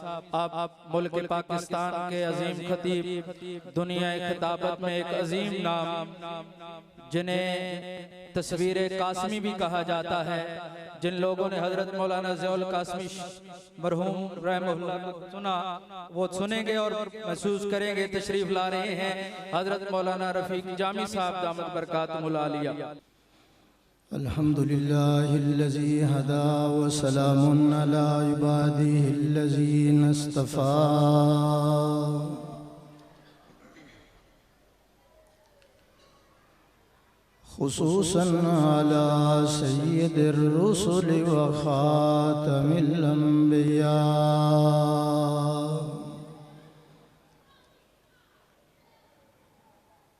आप मुल्क पाकिस्तान के अजीम खतीब, दुनिया खिताबत में एक अजीम नाम, जिन्हें तस्वीर कासमी भी कहा जाता है, जिन लोगों ने हजरत मौलाना ज़ियाउल कासमी मरहूम रहमहुल्लाह को सुना, वो सुनेंगे और महसूस करेंगे। तशरीफ ला रहे हैं हजरत मौलाना रफ़ीक जामी साहब दामत बरकातुहुल आलिया। अल्हम्दुलिल्लाहिल्लज़ी हदा व सलामुन अला इबादिहिल्लज़ीना इस्तफ़ा। खुसूसन अला सय्यिदिर रुसुल व खातमिल अंबिया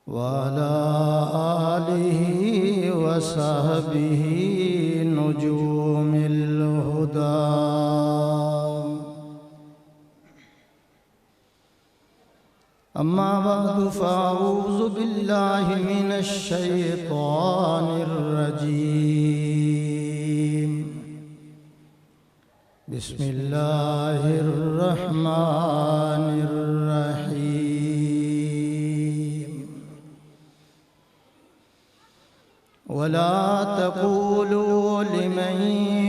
व अला आलिहि व सहबिहि नुजूमिल हुदा। अम्मा बअदु फ़अऊज़ु बिल्लाहि मिनश शैतानिर रजीम। बिस्मिल्लाहिर रहमानिर रहीम। वला तक़ूलू लिमन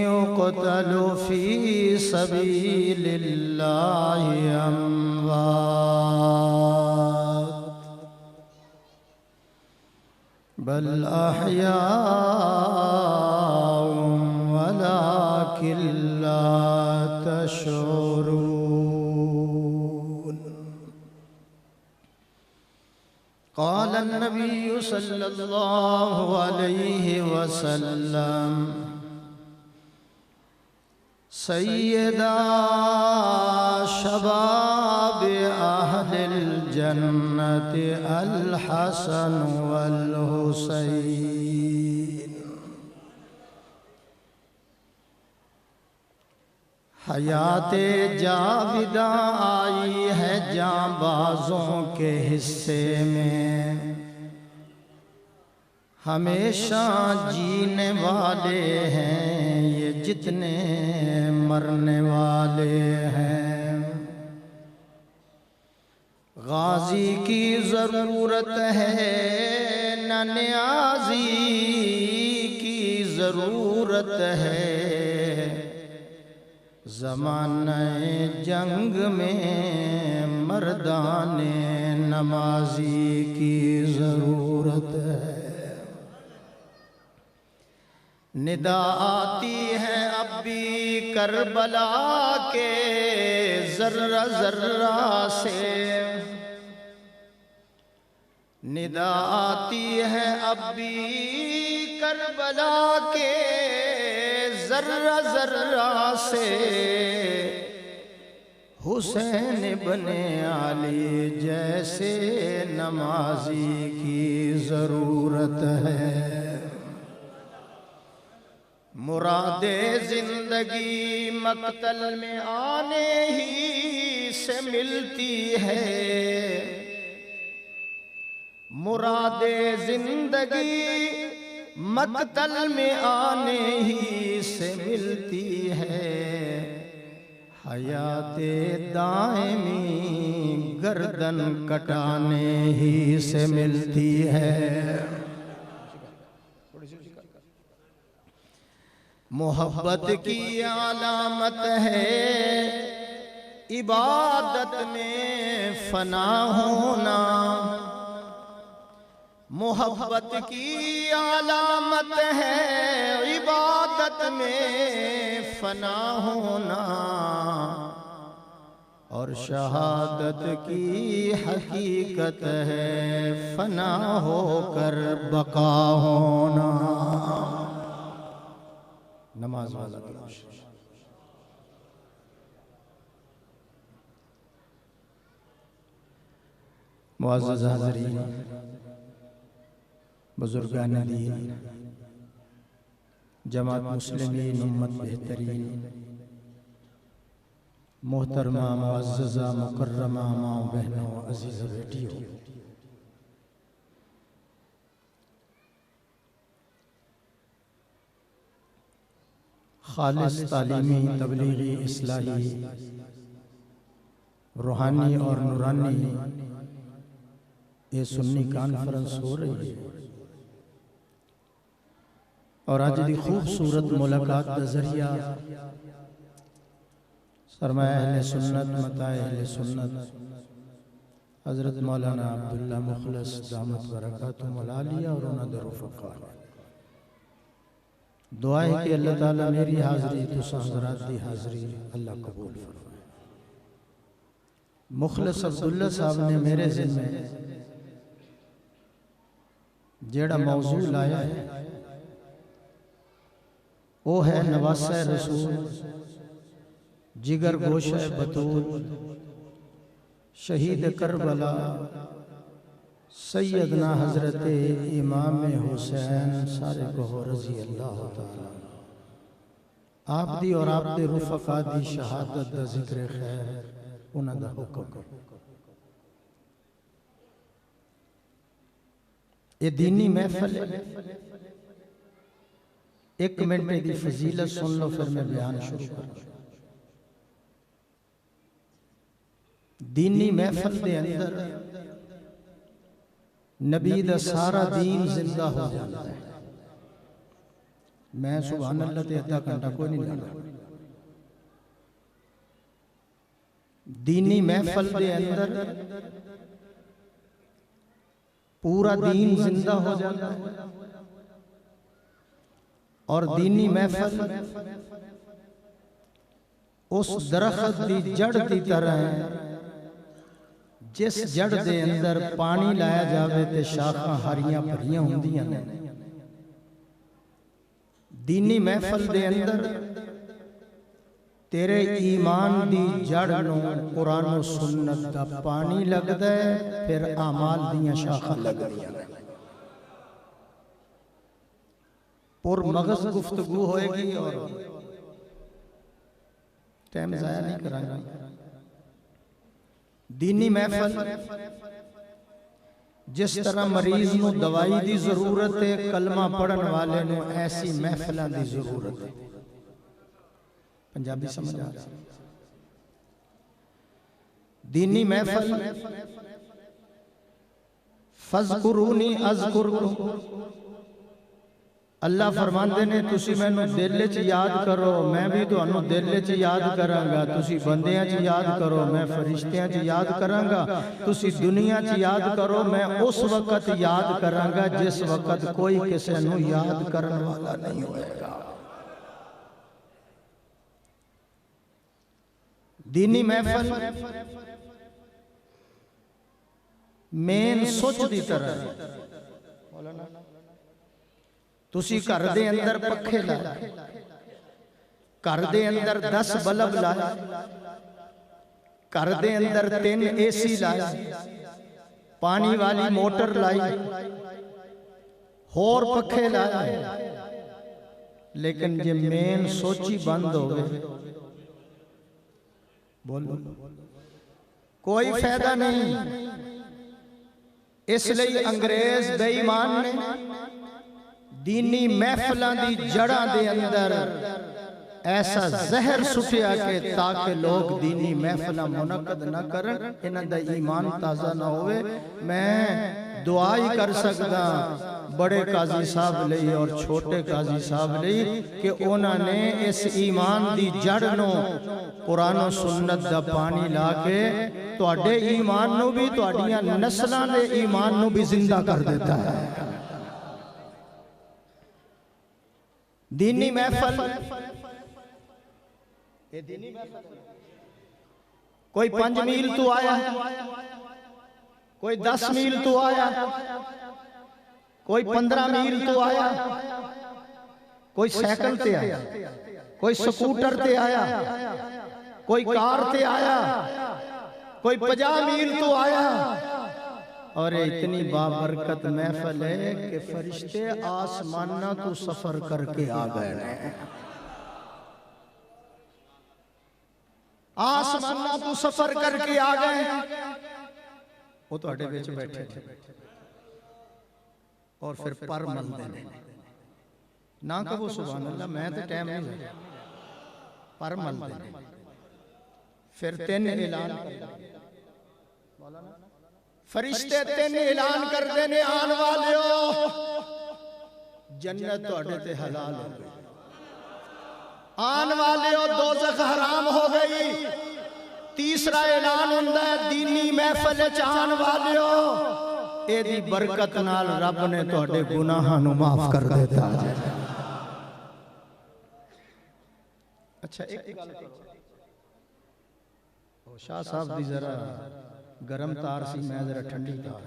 युक़तलु फ़ी सबीलिल्लाहि अम्वात बल अहयाउम वलाकिन ला तशऊरून। क़ाल अन्नबिय्यु सल्लल्लाहु अलैहि वसल्लम सय्यदा शबाब अहलिल जन्नति अल हसन वल हुसैन। हयाते जाविदा आई है जांबाजों के हिस्से में, हमेशा जीने वाले हैं ये जितने मरने वाले हैं। गाजी की ज़रूरत है न न्याज़ी की ज़रूरत है, ज़माने जंग में मर्दाने नमाजी की ज़रूरत है। निदा आती है अब भी करबला के ज़र्रा ज़र्रा से, निदा आती है अब भी करबला के ज़र्रा ज़र्रा से। हुसैन इब्ने अली जैसे नमाजी की ज़रूरत है। मुरादे ज़िंदगी मक़तल में आने ही से मिलती है। मुरादे ज़िंदगी मक़तल में आने ही से मिलती है। हयाते दायमी गर्दन कटाने ही से मिलती है। मोहब्बत की अलामत है इबादत में फना होना। मोहब्बत की अलामत है इबादत में फना होना, और शहादत की हकीकत है फना होकर बका होना। नमाज वाला मुअज़्ज़ज़ हाज़रीन, बुज़ुर्गान दीन, जमात मुस्लिमीन उम्मत बेहतरीन, मोहतरमा मुअज़्ज़ज़ा मुकर्रमा माँ बहनों अज़ीज़ बेटियों, खालिस तालीमी तबलीगी इस्लाही रूहानी और नूरानी ये सुन्नी कॉन्फ्रेंस हो रही है और अज की खूबसूरत मुलाकात का जरिया सरमाया अहले सुन्नत मताए अहले सुन्नत हज़रत मौलाना अब्दुल्ला मुखलिस दामत बरकातुहुल आलिया और उन्होंने रुफ़क़ा दुआ है कि अल्लाह ताला मेरी हाज़री तुस हज़रात दी हाज़री अल्लाह कबूल फरमाए। मुखलिस अब्दुल्ला साहब ने मेरे ज़िम्मे जेड़ा मौजू लाया है वो है नवासा रसूल जिगर गोशा बतूल शहीद करबला सैयदना हजरत इमाम हुसैन सारे को रजी अल्लाह ताला आप दी और आप दे रुफ़क़ा दी शहादत दा जिक्र खैर उन्हां दा हुक्म। ये दीनी महफिल एक मिनट दी फजीलत सुन लो फिर मैं बयान शुरू करूं। दीनी महफिल दे अंदर नबी दा सारा दीन जिंदा हो जाता है। मैं सुभान अल्लाह ते आधा घंटा कोई नहीं लगा। दीनी महफिल दे अंदर पूरा दीन जिंदा हो जाता है और दीनी महफिल उस दरख्त की जड़ की तरह है जिस जड़ दे अंदर पानी लाया जावे ते शाखां हरियां भरियां होंदियां ने। दीनी महफिल दे अंदर तेरे ईमान दी जड़ नूं कुरान और सुन्नत दा पानी लगदा है फिर आमाल दियां शाखां लगदियां ने। पुर मगज गुफ्तगू होएगी और टाइम जाया नहीं करांगा। दीनी महफिल जिस तरह मरीज नूं दवाई दी जरूरत है कलमा पढ़न वाले नूं ऐसी महफिलां दी जरूरत है। पंजाबी समझ आ रहा? दीनी महफिल फज़कुरूनी अज़कुरकुम अल्लाह फरमांदे ने तुसी मैनू दिल च याद करो मैं भी तुहानू दिल च याद करांगा। तुसी बंदियां च याद करो मैं फरिश्तियां च याद करांगा। तुसी दुनिया च याद करो मैं उस वक्त याद करांगा जिस वक्त कोई किसी नू याद करने वाला नहीं होएगा। दीनी महफिल मेन सोच दी तरह तुसी घर दे अंदर पखे ला घर दे अंदर 10 बल्ब लाए घर दे अंदर 3 एसी लाए पानी वाली मोटर लाई होर पखे लाए लेकिन जे मेन सोची बंद हो गए बोलो कोई फायदा नहीं। इसलिए अंग्रेज बेईमान ने दीनी महफिलां दी जड़ां दे अंदर ऐसा जहर सुटिया के ताकि लोग दीनी महफिलां मुनक्कद न करन इन्हां दा ईमान ताज़ा ना होवे। मैं दुआ ही कर सकदा बड़े काजी साहब लई और छोटे काजी साहब लई कि उन्होंने इस ईमान दी जड़ नूं कुरान और सुन्नत दा पानी ला के तुहाडे ईमान नूं भी तुहाडियां नस्लां दे ईमान नूं भी जिंदा कर देता है। दीनी महफिल कोई 5 मील तो आया कोई 10 मील तो आया कोई 15 मील तो आया कोई साइकिल ते आया कोई स्कूटर ते आया कोई कार ते आया कोई 50 मील तो आया और इतनी बाबरकत महफिल है कि फरिश्ते आसमाना तो सफर करके आ गए। आसमाना तो सफर करके आ गए वो तुहाडे विच बैठे और फिर पर मलदे ने ना कहो सुभान अल्लाह मैं तो टाइम नहीं पर मलदे ने फिर 3 ऐलान कर फरिश्ते तेन ऐलान करते ने आने वाले हो जन्नत तुहाडे ते हलाल हो गई, आने वाले हो दोज़ख हराम हो गई। तीसरा ऐलान हुंदा है दीनी महफिल च आने वाले हो एदी बरकत नाल रब ने तुहाडे गुनाहां नूं माफ कर देता। अच्छा एक गल करो शाह साहब दी जरा गरम तार सी मैं जरा ठंडी तार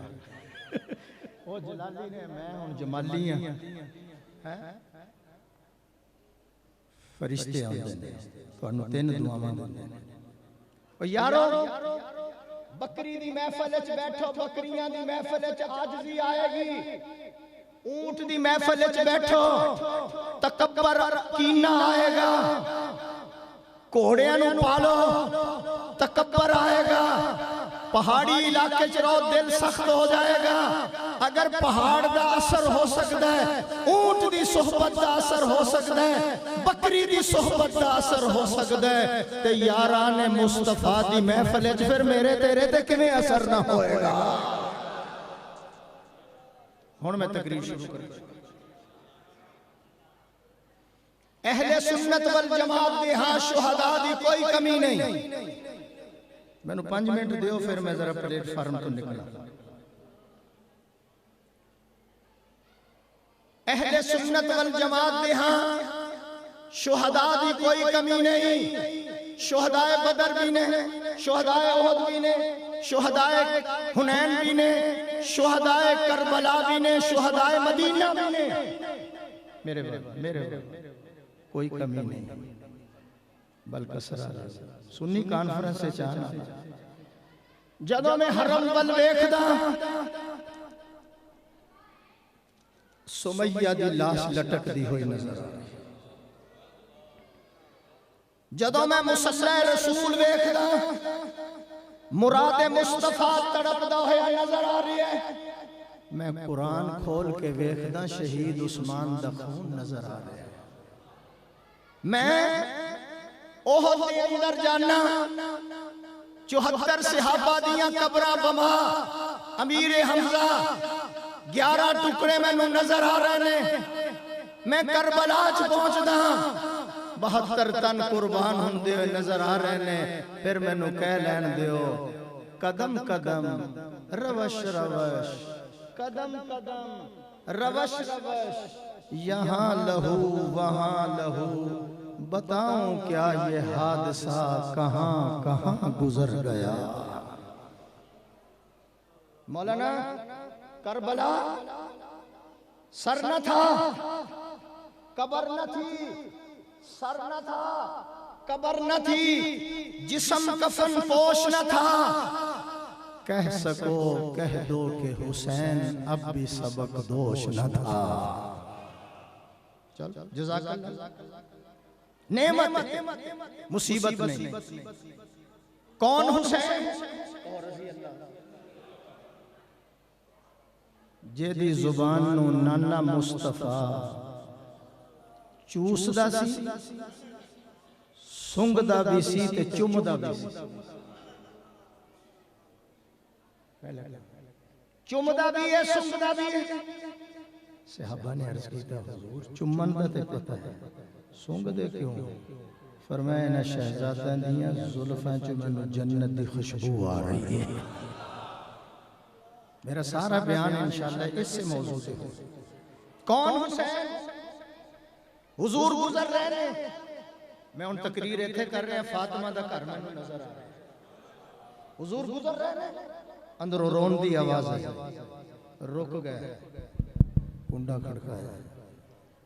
ओ जलाली ने मैं हुण जमाली हां फरिश्ते आंदे ने तुहानू तीन दुआवां दिंदे ने ओ यारो बकरी दी महफिल च बैठो बकरियां दी महफिल च आजजी आएगी, ऊंट दी महफिल च बैठो तकब्बर कीना आएगा, घोड़ियां नू पालो तकब्बर आएगा, पहाड़ी इलाके च रहो दिल सख्त हो जाएगा। अगर पहाड़ दा असर हो सकता है, ऊंट दी सोहबत दा असर हो सकता है, बकरी दी सोहबत दा असर हो सकता है, ते याराने मुस्तफा दी महफिल च फिर मेरे तेरे ते किवें असर ना होएगा। हुण मैं तकरीर शुरू करूं। अहले सुन्नत वल जमात दे हां शुहदा दी कोई कमी नहीं। मैनू 5 मिनट दियो फिर मैं जरा प्लेटफार्म तो निकला। अहले सुन्नत वल जमात दे हां शुहदा दी कोई कमी नहीं। शुहदाए बदर भी ने, शुहदाए उहद भी ने, शुहदाए हुनैन भी ने, शुहदाए करबला भी ने, शुहदाए मदीना भी ने। मेरे कोई कमी नहीं बल्कि सुन्नी कॉन्फ्रेंस से चाहना जदों मैं हरम वल वेखदा सुमैया दी लाश लटकदी हुई नजर आ रही, जदों मैं मुसल्ला रसूल वेखदा मुराद मुस्तफा तड़पदा होया नजर आ रही है। मैं कुरान खोल के वेखदा शहीद उस्मान दा खून नजर आ रहा है। मैं ओहद दे अंदर जाना 74 सहाबा दियां कब्रां बमा अमीर हमजा 11 टुकड़े मैनू नजर आ रहे ने। मैं करबला च पहुंचदा 72 तन कुर्बान हुंदे हुए नजर आ रहे ने। फिर मैनू कह लैन दियो कदम कदम रवश रवश, कदम कदम रवश रवश, यहाँ लहू वहाँ लहू, बताऊं क्या ये हादसा कहां कहां गुजर गया। मौलाना करबला सर न था, कबर न थी, सर न था, कबर न थी, जिस्म कफन पोश न था। कह सको कह दो कि हुसैन अब भी सबक दोष न था। चल जज़ाकल्लाह। नेमत मुसीबत नहीं। कौन हुसैन? जेदी जुबान नु नाना मुस्तफा चूसदा सी, सुंगदा भी सी ते चुमदा भी सी। चुमदा भी है सुंगदा भी है। सहाबा ने अर्ज किया हुजूर चुम्मन दा ते पता है, सुंगदे क्यों? फरमाया ना शहजादा दियां जुल्फां च मैनू जन्नत दी खुशबू आ रही है। मेरा सारा बयान इंशाअल्लाह इससे मौजू से हो। कौन हुसैन? हुजूर गुजर रहे ने, मैं उन तकरीर इत्थे कर रहा, फातिमा दा घर मैनू नजर आ रहा है। हुजूर गुजर रहे ने, अंदरों रोन दी आवाज आई, रुक गए, कुंडा खड़काया,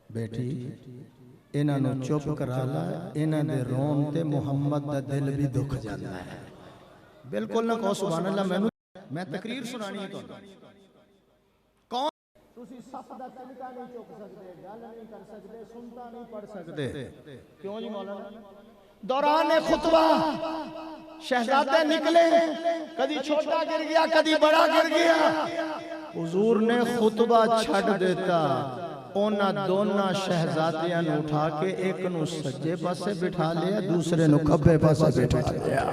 बेटी इन्हां नूं चुप करा ला, इन्हां दे रोन ते मुहम्मद दा दिल भी दुख जाता है। बिल्कुल ना कहो सुभान अल्लाह। मैं तकरीर सुनानी है तुहानू। कौन? तुसी सफ दा तिनका नहीं चुक सकते, गल नहीं कर सकते, सुनता नहीं पढ़ सकते। क्यों जी मौलाना? दौरान खुतबा शहजादे निकले, कदी छोटा गिर गया, कदी बड़ा गिर गया। हुजूर ने खुतबा छड़ देता, उन्हां दोनों शहजादियां नूं उठा के एक नूं सज्जे पासे बिठा लिया, दूसरे नूं खब्बे पासे बिठा लिया।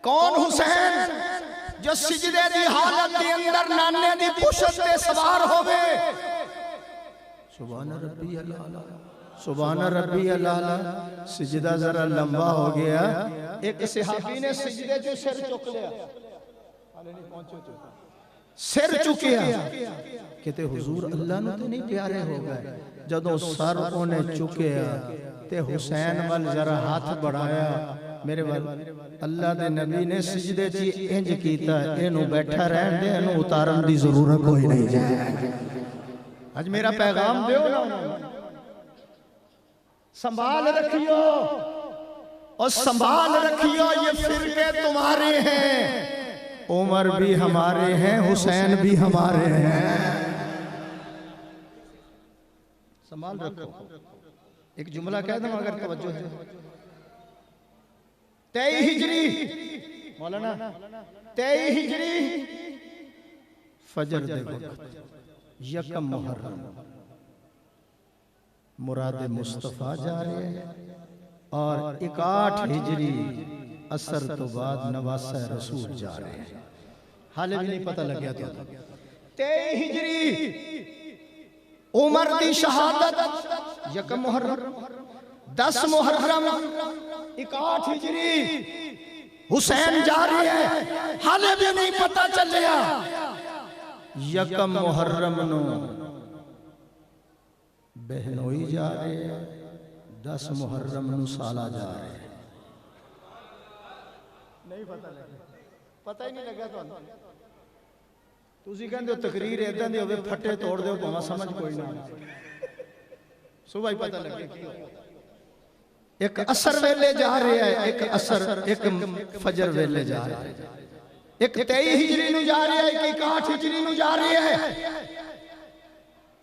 कौन हुसैन जो सिजदे दी हालत दे अंदर नाने दी पुशत ते सवार होवे। सुभान रब्बी अल्लाह, सुभान रब्बी अल्लाह। सिजदा जरा लंबा हो गया, एक सहाबी ने सिजदे जो सिर चुक लिया, हाले नहीं पहुंचे, सिर चुकिया किते हुजूर अल्लाह नु ते नहीं प्यारे हो गए। जदों सर ओने चुकिया ते हुसैन वाल जरा हाथ बढ़ाया, मेरे वाल अल्लाह दे नबी ने सिजदे च इंज कीता, इनु बैठा रहन दे, इनु उतारन दी जरूरत कोई नहीं है। आज मेरा पैगाम दियो ना, संभाल रखियो और संभाल रखियो, ये फिरके तुम्हारे हैं, उमर भी हमारे हैं, हुसैन भी हमारे हैं। संभाल रखो। एक जुमला कह दूं अगर तवज्जो है। 23 हिजरी मौलाना, 23 हिजरी फजर दे वक्त यकम मुहर्रम मुराद मुस्तफा जा रहे हैं, और 61 हिजरी असर तो बाद नवासा रसूल जा रहे हैं। हाले भी नहीं पता लग गया था। 23 हिजरी उमर दी शहादत यकम मुहर्रम, 10 मुहर्रम 61 हिजरी हुसैन जा रहे हैं। हाले भी नहीं पता चलिया यकम मुहर्रम नो बहनोई जा रहे हैं, 10 मुहर्रम नु साला जा रहे हैं। नहीं पता लगा, पता ही नहीं लगा तो तुसी कहंदे हो तकरीर इदां दी होवे, फट्टे तोड़ दो भावें समझ कोई ना, सुबह ही पता लगे। एक असर वेले जा रहे हैं, एक असर एक फजर वेले जा रहे हैं, एक 23 हिजरी नु जा रहे हैं, एक 61 हिजरी नु जा रहे हैं।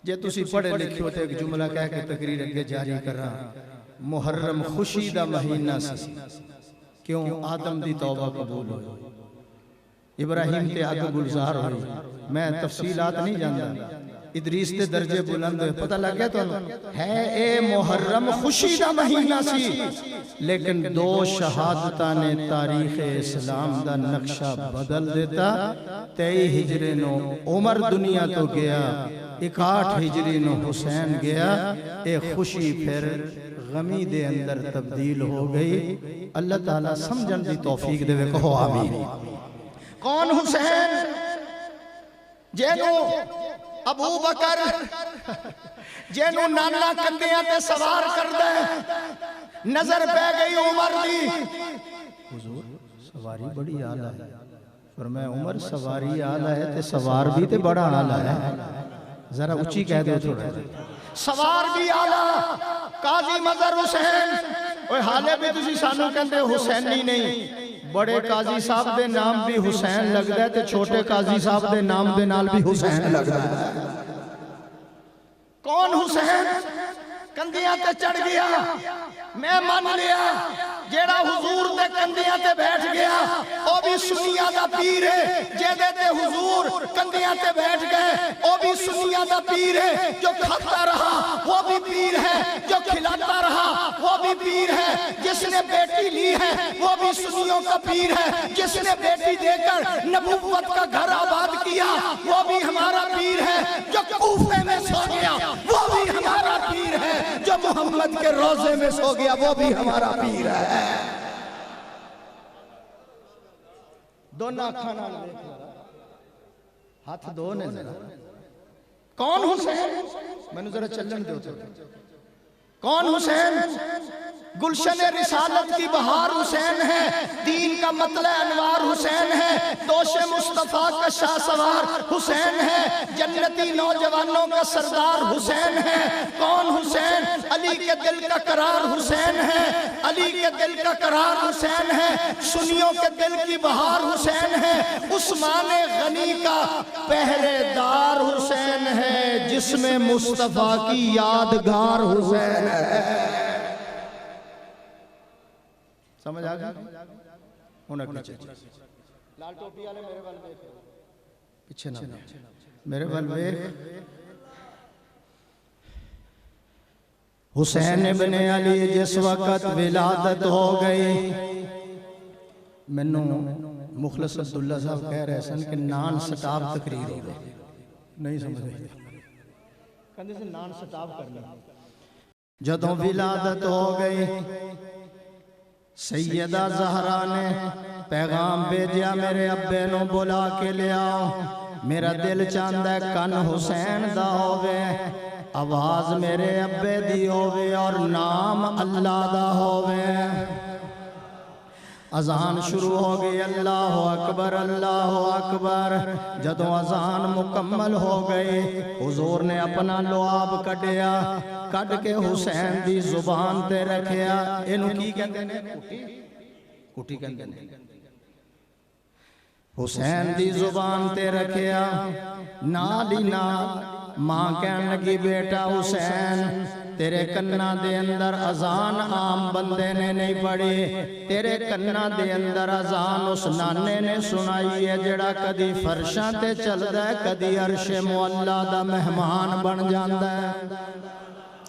जे तुसी पढ़े लिखे हो तो एक जुमला कह के तकरीर अगे जारी करा। मुहर्रम खुशी दा महीना सी, क्यों आदम दी तौबा कबूल हुई, इब्राहिम ते अग गुलजार हुई। मैं तफसीलात नहीं जानता, इदरीस दे दर्जे बुलंद हुए, पता लग गया तो है। ए मुहर्रम खुशी दा महीना सी, लेकिन 2 शहादतां ने तारीख इस्लाम दा नक्शा बदल देता। 23 हिजरी नो उमर दुनिया तो गया, 61 हिजरी नो हुसैन गया। ए खुशी फिर गमी दे अंदर तब्दील हो गई। अल्लाह ताला समझन दी तौफीक देवे, कहो आमीन। कौन हुसैन जेनू अबू बकर जेनू नाना कंधियां ते सवार कर दे, नजर पै गई उमर दी। हुजूर सवारी बड़ी आला है, फरमाया उमर सवारी आला है ते सवार भी ते बड़ा आला है। जरा ऊंची कह दो थोड़ा, सवार भी आला। काजी मजहर हुसैन, ओए हाले भी तुसी सानू कहंदे हुसैनी नहीं, बड़े काजी साहब दे नाम भी हुसैन लगदा है ते छोटे काजी साहब दे नाम दे नाल भी हुसैन लगदा है। कौन हुसैन कंधियां ते चढ़ गया, मैं मान लिया जेड़ा हुजूर दे कंधियां ते बैठ गया ओ भी सुन्नियां दा पीर है। जेदे ते हुजूर कंधियां ते बैठ गए ओ भी सुन्नियां दा पीर है। जो खाता रहा वो भी पीर है, जो खिलाता रहा वो भी पीर है। जिसने बेटी ली है वो भी सुन्नियों का पीर है। जिसने बेटी देकर नबुव्वत का घर आबाद किया वो भी हमारा पीर है। जो कूफे में सो गया वो भी हमारा पीर है। जो मोहम्मद के रोजे में सो गया वो भी हमारा पीर है। दोनों अखा नाल देख लो, हाथ दो ने जरा। कौन हुसैन, मैंने जरा चलन दो। कौन हुसैन? गुलशन रिसालत की बहार हुसैन है, दीन का मतला अनवार हुसैन है, दोषे मुस्तफा का शाह सवार हुसैन है, जन्नती नौजवानों का सरदार हुसैन है। कौन हुसैन? अली के दिल का करार हुसैन है, अली के दिल का करार हुसैन है, सुन्नियों के दिल की बहार हुसैन है। उस्मान गनी का पहरेदार हुसैन है, जिसमें मुस्तफा की यादगार हुसैन है। समझ आ गया? लाल टोपी वाले मेरे वाल देख, पीछे ना मेरे वाल देख। हुसैन इब्ने अली जिस वक्त विलादत हो गई, मैनू मुखलिस अब्दुल्ला साहब कह रहे सन कि नान स्टॉप तकरीर हो गई, नहीं समझ कहते से नान स्टॉप करना। जदों विलादत हो गई सैयदा ज़हरा ने पैगाम भेजा मेरे अब्बे नू बुला के ले आओ, मेरा दिल चाहता है कन हुसैन दा होवे, आवाज मेरे अब्बे दी होवे और नाम अल्लाह दा होवे। अजान शुरू हो गई, अल्लाह अकबर अल्लाह अकबर। जदों अजान मुकम्मल हो गई हुजूर ने अपना लुआब कढ़िया, कढ़ के हुसैन दी जुबान ते रखिया। इनू की कहंदे ने? कुटी कहंदे ने। हुसैन दी जुबान ते रखिया, नाल ही नाल मां कहन लगी बेटा हुसैन तेरे कन्ना दे अंदर अजान आम बंदे ने नहीं पढ़ी, तेरे कन्ना दे अंदर अजान उस नाने ने सुनाई है जेड़ा कदी फरशां ते चलदा है, कदी अर्शे मुअल्ला दा मेहमान बन जांदा है।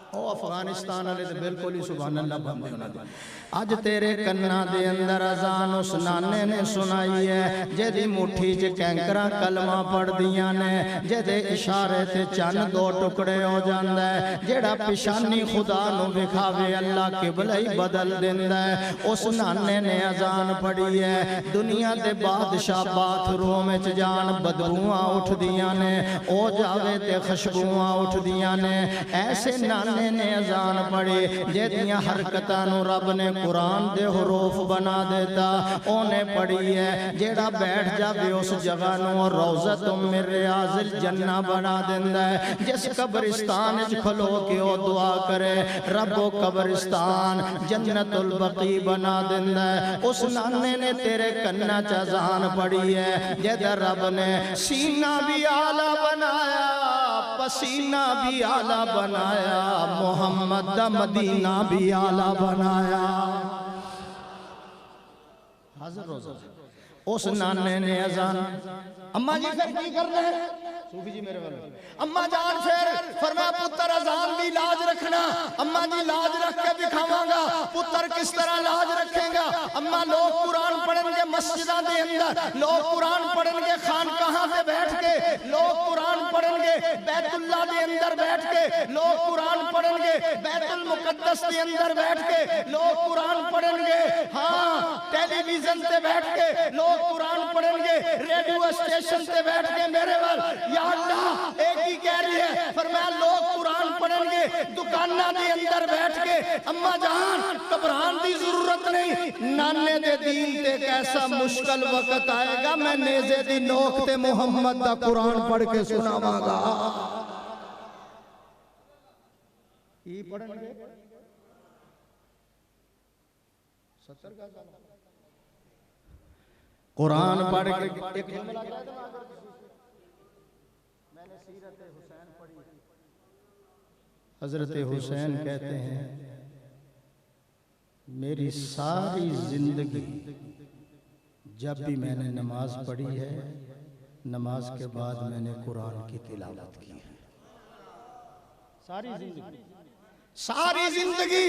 ओ अफगानिस्तान वाले तो बिल्कुल ही सुभान अल्लाह बंदे उन्हां दे। अज तेरे कन्ना दे अंदर अजान उस नाने ने सुनाई है जेदी मुट्ठी च कैंकरा कलमा पढ़दियां ने, जेदे इशारे ते चन्न दो टुकड़े हो जांदा है, जेड़ा पिशानी खुदा नू विखावे अल्लाह किबला ही बदल दिंदा है। उस नाने ने अजान पढ़ी है। दुनिया दे बादशाह बाथरूम विच जान बदबूआं उठदियां ने, ओ जावे ते खुशबूआं उठदियां ने। ऐसे नाने ने अजान पढ़ी जेदियां हरकतां नू रब ने कुरान दे हुरूफ बना देता। ओने पढ़ी है जेड़ा बैठ जावे उस जगह नू रौज़तुम मिन रियाज़िल जन्ना बना देंदा है। जिस कब्रिस्तान विच खलो के ओ दुआ करे रब्बो कब्रिस्तान जन्नतुल बकी बना देंदा है। उस नाने ने तेरे कन्ना च अजान पढ़ी है जेदा रब ने सीना भी आला बनाया, पसीना भी आला बनाया, मोहम्मद दा मदीना भी आला बनाया। उस नाने ने अजान अम्मा जी फिर की करना है? सूफी जी मेरे वाले अम्मा जान फिर फरमाया पुत्र अजान दी लाज रखना। अम्मा जी लाज रख के दिखावांगा। पुत्र किस तरह लाज रखेगा? अम्मा लोग कुरान पढ़ेंगे मस्जिदां दे अंदर, लोग कुरान पढ़ेंगे खानकाहां पे बैठ के, लोग कुरान पढ़ेंगे बैतुल्लाह दे अंदर बैठ के, लोग कुरान पढ़ेंगे बैतुल मुकद्दस के अंदर बैठ के, लोग कुरान पढ़ेंगे हाँ टेलीविजन पे बैठ के, लोग कुरान पढ़ेंगे रेडियो स्टेशन पे बैठ के। मेरे वाल या अल्लाह एक ही कह रही है फरमाया लोग कुरान पढ़ेंगे दुकाना के अंदर बैठ के। अम्मा जान घबरान की जरूरत नहीं, नाने दे दीन ते कैसा मुश्किल वक्त आएगा मैं नेज़े दी नोक ते मुहम्मद दा कुरान पढ़ के सुनावांगा। की पढ़ेंगे 70 का कुरान पढ़ के एक जुमला मैंने सीरत हुसैन पढ़ी। हजरत हुसैन कहते हैं मेरी सारी जिंदगी जब भी मैंने नमाज पढ़ी है, नमाज के बाद मैंने कुरान की तिलावत की है। सारी जिंदगी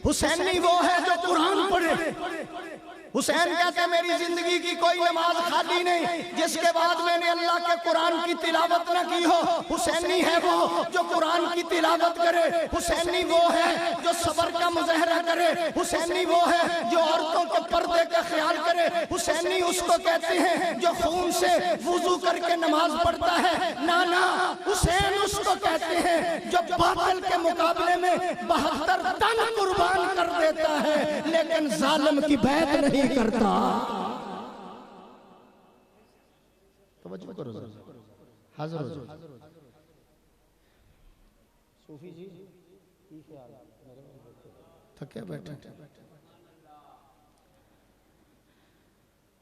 हुसैनी वो है जो कुरान पढ़े। हुसैन कहते हैं मेरी जिंदगी की कोई नमाज खाली नहीं जिसके बाद मैंने अल्लाह के कुरान की तिलावत न की हो। हुसैनी है वो जो कुरान की तिलावत करे, हुसैनी वो है जो सबर का मुजाहरा करे, हुसैनी वो है जो औरतों के पर्दे का ख्याल करे, हुसैनी उसको कहते हैं जो खून से वुजू करके नमाज पढ़ता है। नाना हुसैन उसको कहते हैं जो बातिल के मुकाबले में 72 तन कुर्बान कर देता है लेकिन जालिम की बैत नहीं करता। तवज्जो करो हाजिर हो जाओ। सूफी जी की ख्याल थके बैठे।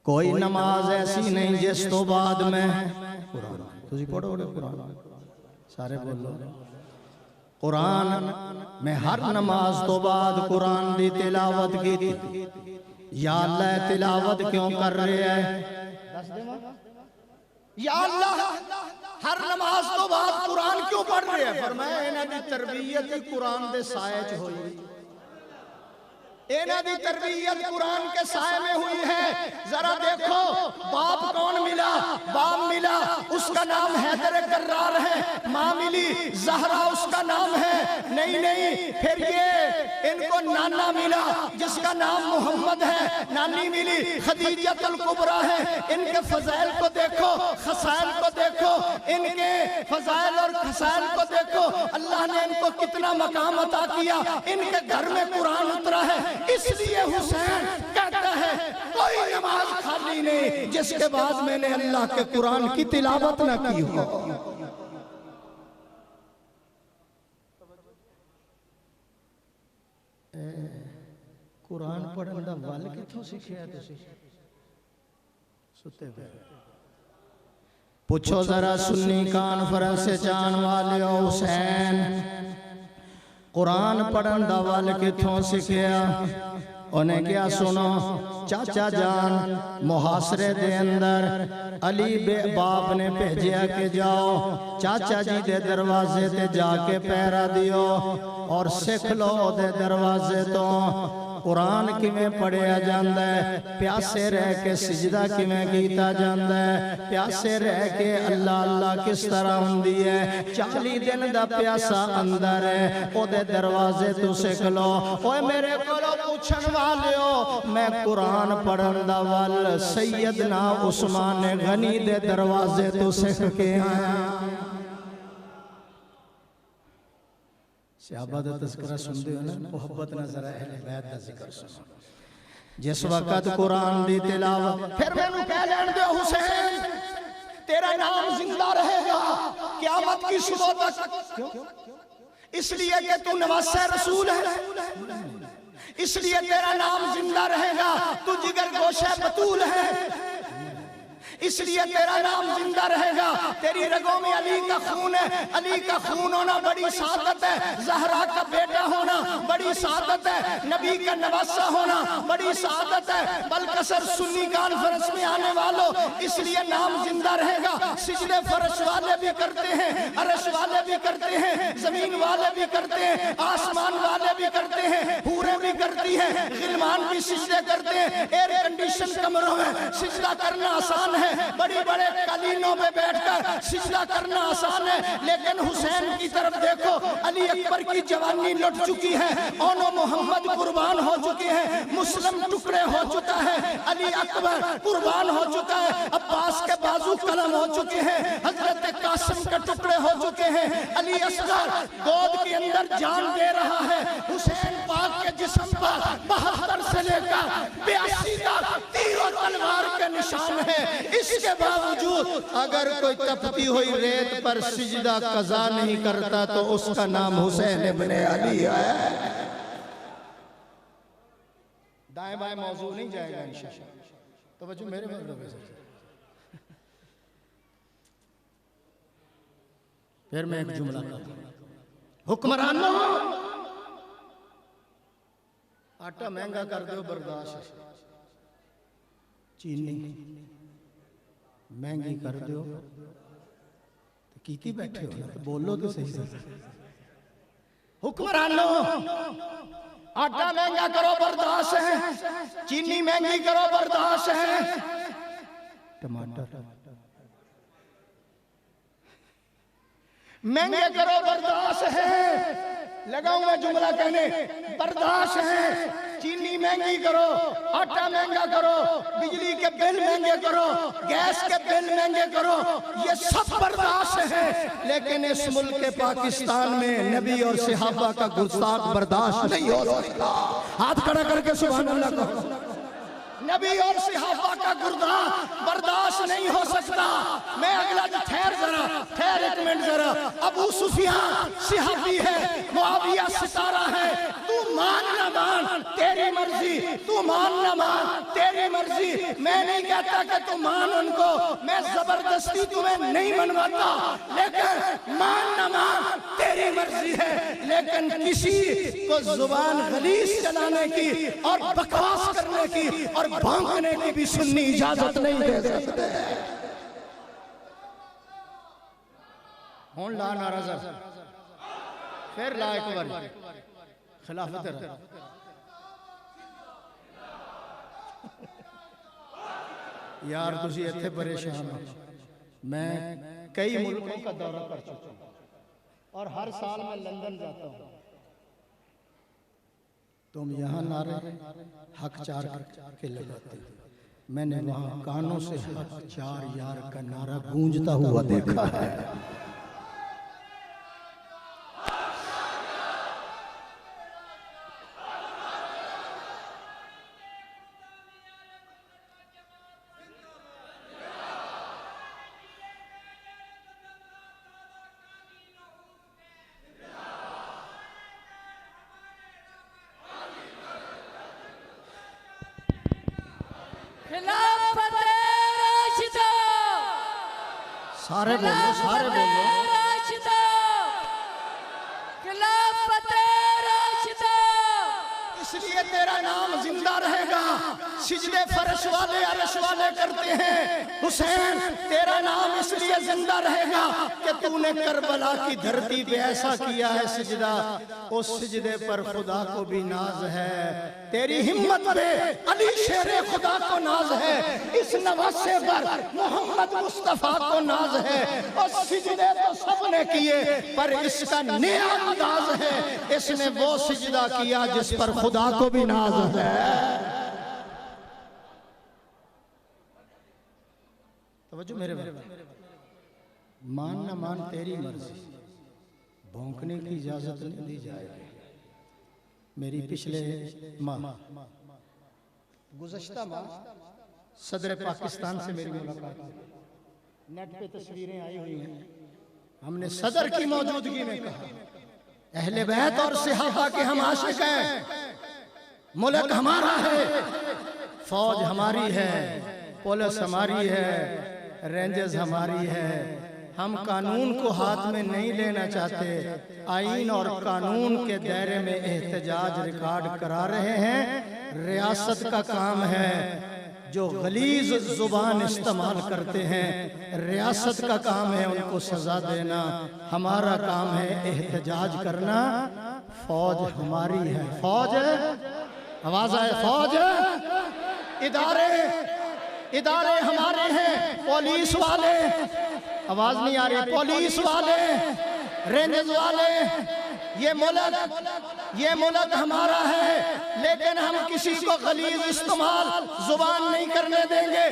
कोई नमाज ऐसी नहीं जिस तो बाद में कुरान तुझी पढ़ोगे कुरान सारे बोलो कुरान मैं हर नमाज तो बाद कुरान दी तिलावत की थी। या अल्लाह तिलावत क्यों कर रहे हैं? या अल्लाह हर नमाज तो बाद कुरान क्यों पढ़ रहे हैं? फरमाया इन्हां दी तरबियत ही कुरान दे साए च होई। इन्हां दी तरबियत कुरान के साए में हुई है। जरा देखो बाप कौन मिला, बाप मिला उसका नाम हैदर कर्रार है, माँ मिली जहरा उसका नाम है, नहीं नहीं, फिर ये इनको नाना मिला जिसका नाम मोहम्मद है, नानी मिली खदीजतुल कुबरा है। इनके फजाइल को देखो, खसाइल को देखो, इनके फजाइल और खसाइल को देखो, अल्लाह ने इनको कितना मकाम अता किया। इनके घर में कुरान उतरा है, इसलिए हुसैन कहता है कोई नमाज खाली नहीं जिसके बाद मैंने अल्लाह के कुरान की तिलावत न की हो। कुरान पढ़न दा वल किथों सीखिया तुसी? सुते पे पूछो जरा सुन्नी कॉन्फ्रेंस से जान वाले हुसैन कुरान पढ़न दा वल किथों सीखिया? उन्हें क्या सुनो, चाचा जान मुहासरे दे अंदर अली बाप ने भेजा के जाओ चाचा जी दे दरवाजे ते जाके पहरा दियो और सिख लो दे दरवाजे तो कुरान किवें पढ़िया जाता है, प्यासे रह के सिजदा किवें कीता जाता है, प्यासे रह के अल्लाह अल्लाह किस तरह हुंदी है। 40 दिन दा प्यासा अंदर है, ओदे दरवाजे तू सिख लो। ओए मेरे कोलों पूछन वालियो, मैं कुरान पढ़न दा वल सैयदना उस्मान गनी दे दरवाजे तू सिख के आया। सहाबा दा तज़किरा सुनदे हो ना, मोहब्बत ना जरा अहले बैत दा जिक्र सुनो। जिस वक्त कुरान दी तिलावत, फिर मैनू कह लैण दे हुसैन तेरा नाम जिंदा रहेगा क़यामत की सुबह तक, इसलिए कि तू नवासे रसूल है, इसलिए तेरा नाम जिंदा रहेगा। तू जिगर गोशे बतूल है, इसलिए तेरा नाम जिंदा रहेगा। तेरी रगों में अली का खून है, अली का खून होना बड़ी सादत है, जहरा का बेटा होना बड़ी सादत है, नबी का नवासा होना बड़ी सादत है। बलकसर सुन्नी कॉन्फ्रेंस में आने वालों, इसलिए नाम जिंदा रहेगा। सिजदे फर्श वाले भी करते हैं, अरश वाले भी करते हैं, जमीन वाले भी करते हैं, आसमान वाले भी करते हैं, हूरें भी करती हैं, गिलमान भी सिजदे करते हैं। एयर कंडीशन कमरों में सिजदा करना आसान है, बड़ी बड़े कालीनों में बैठकर सिजदा करना आसान है, लेकिन हुसैन की तरफ देखो, अली अकबर की जवानी लुट चुकी है, ओनो मोहम्मद कुर्बान हो चुके हैं, मुस्लिम टुकड़े हो चुका है, अली अकबर कुर्बान हो चुका है, अब्बास के बाजू कलम हो चुके हैं, हजरत कासिम के टुकड़े हो चुके हैं, अली असगर गोद के अंदर जान दे रहा है। हुसैन पाक के जिस्म पर 72 से लेकर 82 तक तीर और तलवार के निशान है। इसके बावजूद अगर कोई तपती हुई रेत पर सिजदा कज़ा नहीं करता तो उसका नाम हुसैन इब्ने अली है। दाएं बाएं मौजू नहीं जाएगा इंशाअल्लाह, तो बच्चों मेरे फिर मैं एक जुमला कहता हूं, हुक्मरानों आटा महंगा कर दो बर्दाश्त, चीनी महंगी कर दो तो कीती बैठे हो ना, तो बोलो तो सही से। हुक्मरानों आटा महंगा करो बर्दाश्त है, चीनी महंगी करो बर्दाश्त है, टमाटर महंगे करो बर्दाश्त है। लगाऊं मैं जुमला कहने, बर्दाश्त है। चीनी महंगी करो, आटा महंगा करो, बिजली के बिल महंगे करो, गैस के बिल महंगे करो, ये सब बर्दाश्त है। लेकिन इस मुल्क के पाकिस्तान में नबी और सहाबा का गुस्ताख बर्दाश्त नहीं हो सकता। हाथ खड़ा करके सुभान अल्लाह कहो। नबी और सहाबा का गुस्ताख बर्दाश्त नहीं हो सकता। मैं अगला ठहर जरा, ठहर एक मिनट जरा। अबू सुफियान सहाबी है, मुआविया सितारा है, तू मान ना मान तेरी मर्जी, तू मान ना मान तेरी मर्जी। मैं नहीं कहता कि तू मान उनको, मैं जबरदस्ती तुम्हें नहीं मनवाता, लेकिन मान ना मान तेरी मर्जी है। लेकिन किसी को जुबान गलीज चलाने की और बकवास करने की और भांगने की भी सुन्नी इजाजत नहीं दे सकते। ला नारा फिर ला एक बार खिलाफत यार तुसी इत्थे परेशान हो। मैं कई मुल्कों का दौरा कर चुका हूँ और हर साल मैं लंदन जाता हूँ। तुम यहाँ नारे हक चार के लगाते हो, मैंने वहाँ कानों से हक चार यार का नारा गूंजता हुआ देखा है। सारे बोलो, सारे बोलो। इसलिए तेरा नाम जिंदा रहेगा। सिजदे फर्श वाले अर्श वाले करते हैं हुसैन, तेरा नाम इसलिए जिंदा रहेगा कि तूने करबला की धरती पे ऐसा किया है सिजदा, उस सिजदे पर खुदा को भी नाज है। तेरी हिम्मत पे अली शेरे खुदा को नाज है, इस नवासे पर मोहम्मद मुस्तफा को नाज है। और सिजदे तो सबने किए पर इसका नया अंदाज है, इसने वो सिजदा किया जिस पर खुदा को भी नाज है। तवज्जो मेरे भाई, मान न मान तेरी मर्जी, भौंकने की इजाजत नहीं दी जाएगी। मेरी पिछले माह गुज़श्ता माह सदर पाकिस्तान से मेरी मुलाकात हुई। नेट पे तस्वीरें आई हुई हैं। हमने सदर की मौजूदगी में कहा अहले बैत और सहाबा के हम आशिक हैं, मुल्क हमारा है, फौज हमारी है, पुलिस हमारी है, रेंजर्स हमारी है। हम कानून को हाथ में नहीं लेना चाहते, आईन और कानून के दायरे में एहतजाज रिकॉर्ड करा रहे हैं। रियासत का काम है जो गलीज जुबान इस्तेमाल करते हैं, रियासत का काम है उनको सजा देना, हमारा काम है एहतजाज करना। फौज हमारी है, फौज आवाज आए, फौज इदारे हमारे हैं, पुलिस वाले आवाज नहीं आ रही, पुलिस वाले रेंजर्स वाले, ये मुल्क हमारा है, लेकिन हम किसी को गलीज इस्तेमाल जुबान नहीं करने देंगे।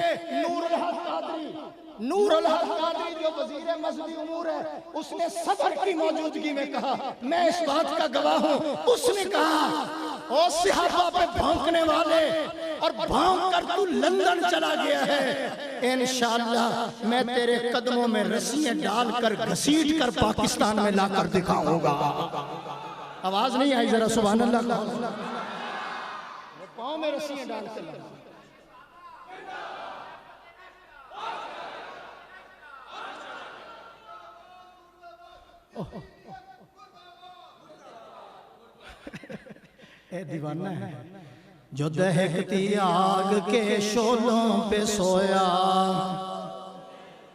नूरुल हक कादरी जो वजीर मजहबी उमूर है, उसने सदर की मौजूदगी में कहा, मैं इस बात का गवाह हूं, उसने कहा ओ सहाबा पे भौंकने वाले, और भौंक कर तू लंदन चला गया है, इंशाअल्लाह मैं तेरे कदमों में रस्सियां डालकर घसीट कर पाकिस्तान में लाकर दिखाऊंगा। आवाज नहीं आई, जरा सुभान अल्लाह। पाँव में रस्सियां डाल के ए दीवाना है जो दहकती आग के शोलों पे सोया,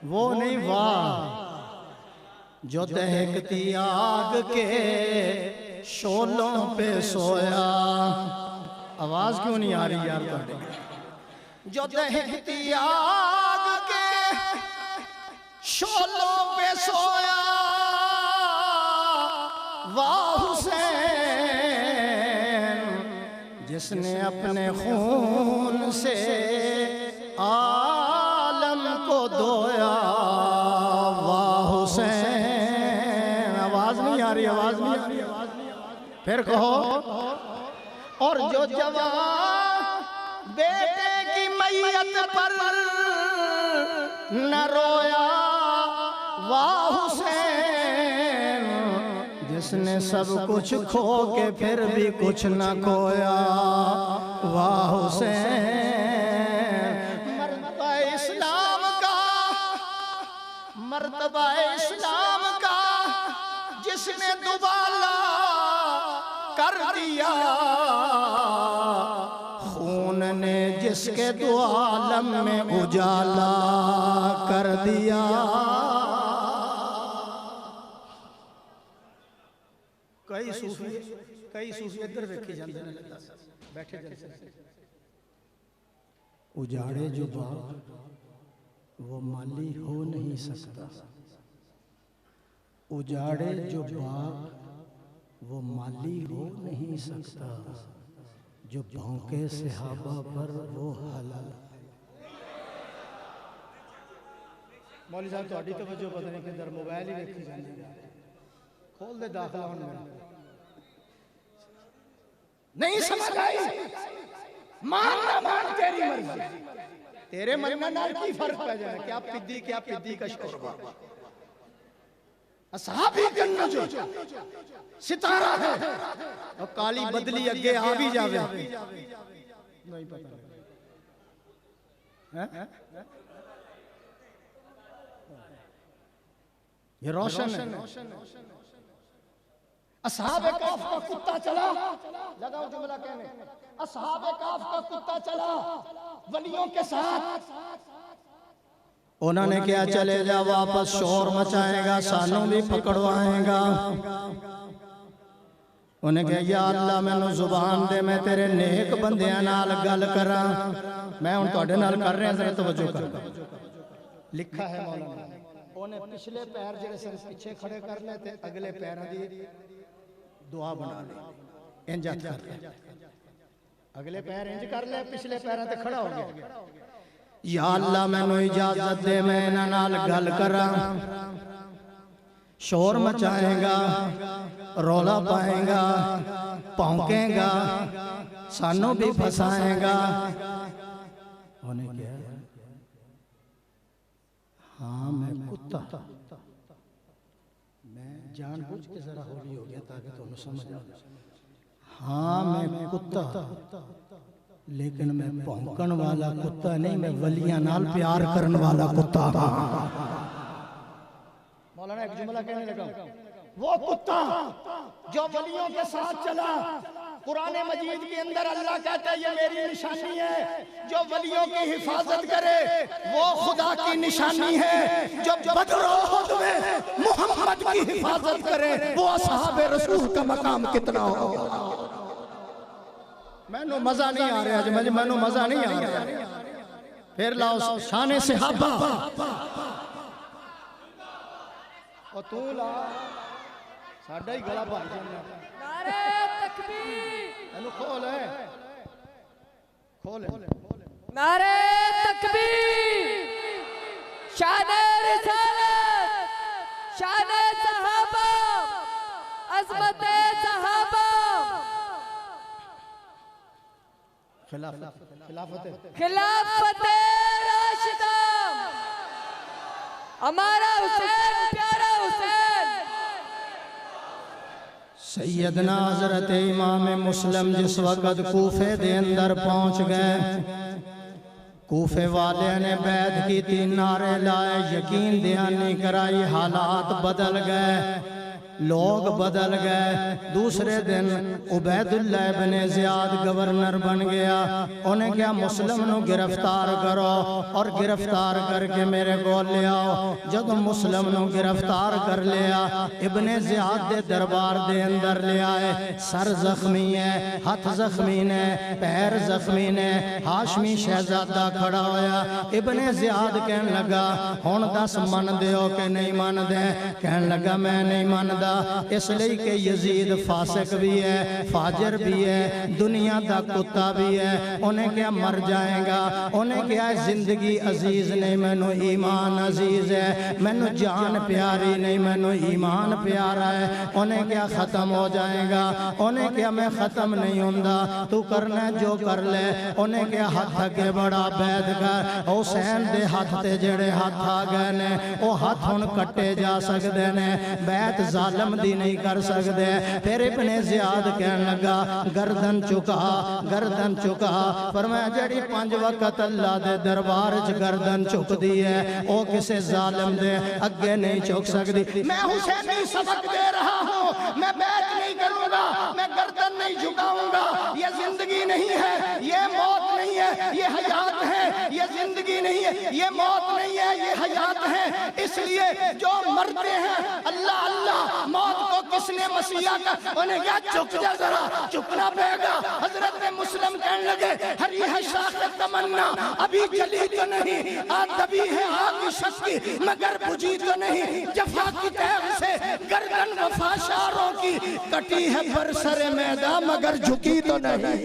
वो नहीं वाह, जो दहकती आग के शोलों पे सोया। आवाज क्यों नहीं आ रही यार तुम्हारी? जो दहकती आग के शोलों पे सोया, वाह हुसैन जिसने अपने खून से आलम को धोया, वाह हुसैन। आवाज नहीं आ रही, आवाज नहीं आ रही, फिर कहो। और जो जवान बेटे की मैयत पर न रोया, वाह हुसैन जिसने सब कुछ खो के फिर भी कुछ न खोया, वाह हुसैन। मर्तबा इस्लाम का जिसने दुबाला कर दिया, खून ने जिसके दो आलम में उजाला कर दिया। कई सूफी इधर वेखी जाते हैं, बैठे जलसे उजाड़े जो बाग वो माली हो नहीं सकता, उजाड़े जो बाग वो माली हो नहीं सकता, जो भौंके सहाबा पर वो हलाल। मौलवी साहब थोड़ी तवज्जो पता नहीं किधर मोबाइल ही देखी जाती है, खोल दे दाखिला होने में नहीं समझ आई। मान ना मान तेरी मर्जी, तेरे मन में नाल की फर्क पै जाए, क्या पिद्दी का शोरबा। असहाबी गन्ना जो सितारा है और काली बदली अगे आ भी जावे नहीं पता है? ये रोशन है। असहाबे काफ का कुत्ता चला, लगाओ जुमला कहने, असहाबे काफ का कुत्ता चला वलियों के साथ, उन्होंने क्या चले जा वापस शोर मचाएगा, सानू भी पकड़वाएगा। उन्हें कहा या अल्लाह मैनू जुबान दे, मैं तेरे नेक बंदियां नाल गल करा, मैं हुण तुहाडे नाल कर रहा, जरा तवज्जो कर। लिखा है मौलाना उन्हें पिछले पैर जेड़े सन पीछे खड़े कर ले ते अगले पैरों दी दुआ बना ली, इंज कर ले, अगले पैर इंज कर ले, पिछले पैरों ते खड़ा हो गया। या अल्लाह मैनू इजाजत दे, मैं इन्हां नाल गल करा। शोर मचाएगा, रौला पाएगा, भौंकेगा, सानू भी फसाएगा। उन्हें क्या? हाँ मैं कुत्ता, मैं जानबूझ के जरा होली हो गया ताकि तुहानू समझ आ। हाँ मैं कुत्ता, लेकिन मैं भौंकण वाला कुत्ता नहीं, मैं वलियां नाल प्यार करने वाला कुत्ता। मौलाना एक जुमला कहने लगा, वो कुत्ता जो वलियों के साथ चला, कुरान मजीद के अंदर अल्लाह कहता है ये मेरी निशानी है, जो वलियों की हिफाजत करे वो खुदा की निशानी है, जो बदर उहद में मोहम्मद की हिफाजत करे वो असहाबे रसूल का मकाम कितना होगा। मैनू मजा नहीं आ रहा, मैनू मजा नहीं आ रहा। फिर लाओ शाने सहाबा, और तू ला साडा ही गला भर जाना। नारे तकबीर, एनु खोल है, खोल है। नारे तकबीर, शाने रिसालत, शाने सहाबा, अज़मते सहाबा, खिलाफत राशिदा, हमारा हुसैन प्यारा हुसैन। सैयदना हजरत इमाम मुस्लिम जिस वक़्त कूफे दे अंदर पहुंच गए, कूफे वाले ने बैत की थी, नारे लाए, यकीन दहानी कराई, हालात बदल गए, लोग बदल गए। दूसरे दिन उबैदुल्लाह इब्ने ज़ियाद गवर्नर बन गया। उन्हें क्या मुस्लिम नू गिरफ्तार करो और गिरफ्तार करके मेरे को ले आओ। जब मुस्लिम नू गिरफ्तार कर लिया, इब्ने ज़ियाद दे दरबार दे अंदर ले आए। सर जख्मी है, हाथ जख्मी ने, पैर जख्मी ने। हाशमी शहजादा खड़ा होया। इब्ने ज़ियाद कहन लगा हुण दस मन दियो कि नहीं मन दे? कहन लगा मैं नहीं मनदा, इसलिए कि यजीद फासिक भी है, फाजिर भी है, दुनिया का कुत्ता भी है। उन्हें क्या मर जाएगा? उन्हें क्या जिंदगी अजीज नहीं, मैनू ईमान अजीज है, मैनू जान प्यारी नहीं, मैनू ईमान प्यारा है। उन्हें क्या खत्म हो जाएगा? उन्हें क्या मैं खत्म नहीं होंदा, तू करना जो कर ले। उन्हें क्या हाथ अगे बड़ा बैठ कर, हुसैन दे हाथ ते जेड़े हाथ आ गए ने वो हाथ हुण कट्टे जा सकते ने, बैत जालम दी नहीं कर सकते। फिर इब्ने ज़ियाद कहन लगा गर्दन चुका, गर्दन चुका। फरमाया जेड़ी 5 वक्त अल्लाह दे दरबार च गर्दन चुकदी है वो किसी जालिम दे अगे नहीं चुक सकती। मैं हुसैनी सबक दे रहा हूँ, मैं बैत नहीं करूंगा, मैं गर्दन नहीं झुकाऊंगा। ये जिंदगी नहीं है, ये मौत नहीं है, ये हयात है। ये जिंदगी नहीं है, ये मौत नहीं है, ये हयात है। इसलिए जो मरते हैं अल्लाह अल्लाह, मौत को किसने मसीहा का? उन्हें क्या चुक जा, जरा चुकना पड़ेगा। हजरत मुस्लिम कहने लगे हरी है शाख तमन्ना अभी जली तो नहीं, दबी है आग शक्ति मगर बुझी तो नहीं, जफा की तैर से गर्दन वफाशारों की कटी है पर सरे मैदान मगर झुकी तो नहीं।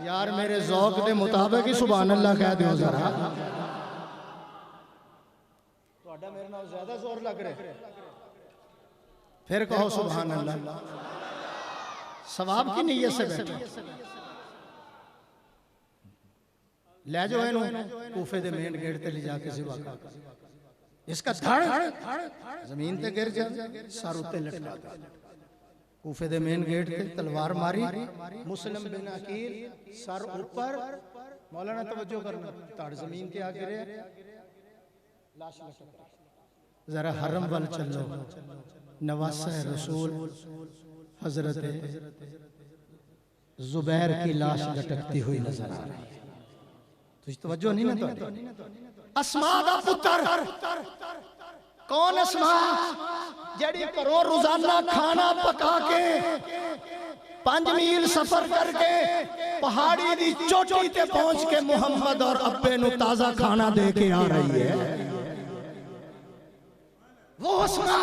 यार मेरे ज़ौक़ के मुताबिक ही सुभान अल्लाह कह दो जरा। ਤੁਹਾਡਾ ਮੇਰੇ ਨਾਲ ज़्यादा जोर लग रहा है, फिर कहो सुभान अल्लाह। सवाब की नीयत से बैठे ले जाओ इन्हों कूफे दे मेन गेट ते ले जाके ज़िबा कर, इसका धड़ जमीन ते गिर जा, सर उत्ते लटका दे। कूफे दे मेन गेट ते तलवार मारी, मुस्लिम बिन अकील सर ऊपर। मौलाना तवज्जो करना, धड़ जमीन ते आ गिरे, लाश लटक। जरा हरम वाल चलो, नवासा रसूल हजरत जुबैर की लाश लटकती हुई नजर आ रही है। तुझ तवज्जो नहीं ना? तो अस्मा दा पुत्र कौन? अस्मा जड़ी घरों रोजाना खाना पका के 5 मील सफर करके पहाड़ी दी चोटी ते पहुंच के मुहम्मद और अब्बे नु ताजा खाना दे के आ रही है। वो अस्मा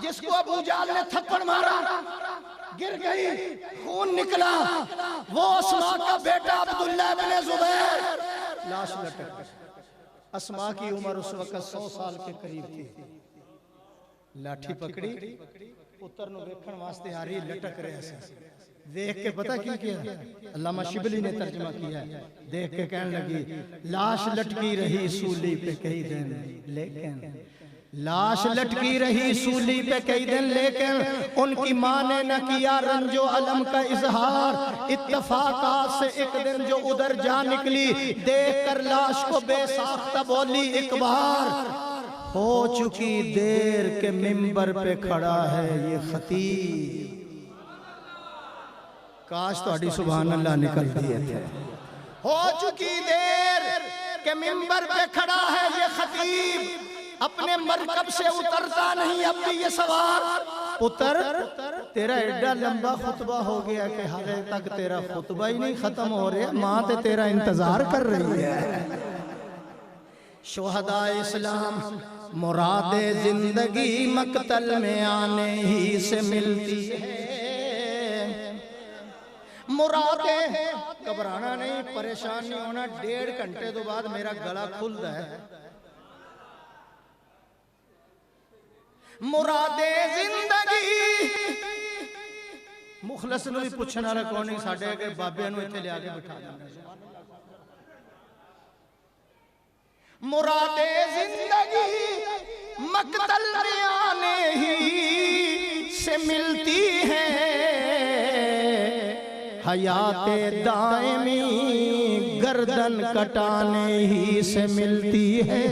जिसको अबू जाल ने थप्पड़ मारा, गिर गई, खून निकला, वो अस्मा का बेटा अब्दुल्ला इब्न जुबैर लाश लटक। अस्मा की उम्र उस वक्त 100 साल के करीब थी। लाठी पकड़ी, पुत्र नु देखण वास्ते आ रही, लटक रहे से देख के पता क्या किया? अल्लामा शिबली ने तर्जुमा किया, देख के कहने लगी लाश लटकी रही सूली पे कई दिन, लेकिन लाश लटकी रही सूली पे कई दिन, लेकिन उनकी माँ ने न किया रंजो अलम का इजहार। इत्तफाकात से एक दिन जो उधर जा निकली, देख कर लाश को बेसाख्ता बोली एक बार, हो चुकी देर के मिंबर पे खड़ा है ये खतीब। काश तो सुभान अल्लाह निकल दिए थे। हो चुकी देर के मिंबर पे खड़ा है ये खतीब, अपने मरकब से उतरता नहीं अब भी ये सवार। पुत्र तेरा एडा लंबा खुतबा हो गया कि हाले तक तेरा खुतबा ही नहीं खत्म हो रहा, माँ ते तेरा इंतजार कर रही है। शुहदा इस्लाम मुरादे जिंदगी मकतल में आने ही से मिलती है। मुरादे घबराना नहीं, परेशान नहीं होना। 1.5 घंटे तो बाद मेरा गला खुलता है। मुरादे जिंदगी मुखलस नूं भी पुछण वाला कोई नहीं, साडे अगे बाबे नूं इत्थे लिया के बिठा देना। मुरादे जिंदगी मकतल में आने ही से मिलती है, हयाते दायमी गर्दन कटाने ही से मिलती है।